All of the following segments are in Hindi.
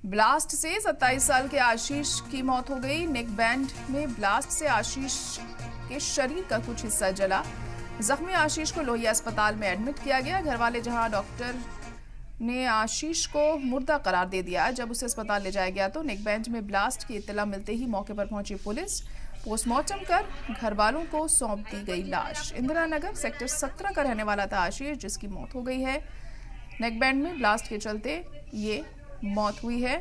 ब्लास्ट से 27 साल के आशीष की मौत हो गई। नेक बैंड में ब्लास्ट से आशीष के शरीर का कुछ हिस्सा जला। जख्मी आशीष को लोहिया अस्पताल में एडमिट किया गया। घरवाले जहां डॉक्टर ने आशीष को मुर्दा करार दे दिया, जब उसे अस्पताल ले जाया गया तो नेक बैंड में ब्लास्ट की इत्तला मिलते ही मौके पर पहुंची पुलिस। पोस्टमार्टम कर घर वालों को सौंप दी गई लाश। इंदिरा नगर सेक्टर 17 का रहने वाला था आशीष, जिसकी मौत हो गई है। नेक बैंड में ब्लास्ट के चलते ये मौत हुई है।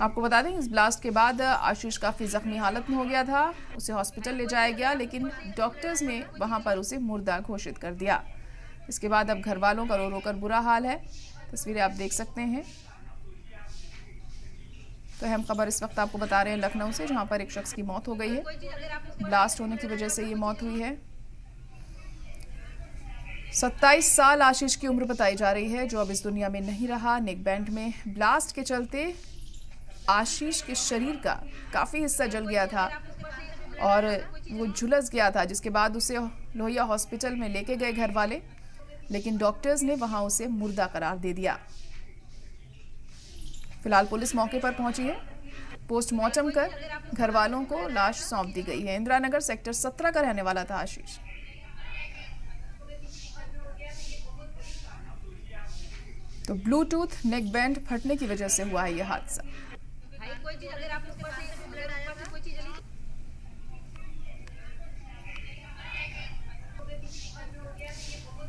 आपको बता दें, इस ब्लास्ट के बाद आशीष काफी जख्मी हालत में हो गया था। उसे हॉस्पिटल ले जाया गया, लेकिन डॉक्टर्स ने वहां पर उसे मुर्दा घोषित कर दिया। इसके बाद अब घर वालों का रो रो कर बुरा हाल है। तस्वीरें आप देख सकते हैं। तो अहम खबर इस वक्त आपको बता रहे हैं लखनऊ से, जहां पर एक शख्स की मौत हो गई है। ब्लास्ट होने की वजह से ये मौत हुई है। 27 साल आशीष की उम्र बताई जा रही है, जो अब इस दुनिया में नहीं रहा। नेक बैंड में ब्लास्ट के चलते आशीष के शरीर का काफी हिस्सा जल गया था और वो झुलस गया था, जिसके बाद उसे लोहिया हॉस्पिटल में लेके गए घर वाले, लेकिन डॉक्टर्स ने वहां उसे मुर्दा करार दे दिया। फिलहाल पुलिस मौके पर पहुंची है। पोस्टमार्टम कर घर वालों को लाश सौंप दी गई है। इंदिरा नगर सेक्टर 17 का रहने वाला था आशीष। तो ब्लूटूथ नेक बैंड फटने की वजह से हुआ है यह हादसा।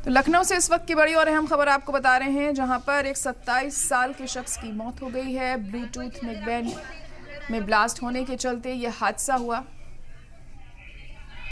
तो लखनऊ से इस वक्त की बड़ी और अहम खबर आपको बता रहे हैं, जहां पर एक 27 साल के शख्स की मौत हो गई है। ब्लूटूथ नेक बैंड में ब्लास्ट होने के चलते यह हादसा हुआ।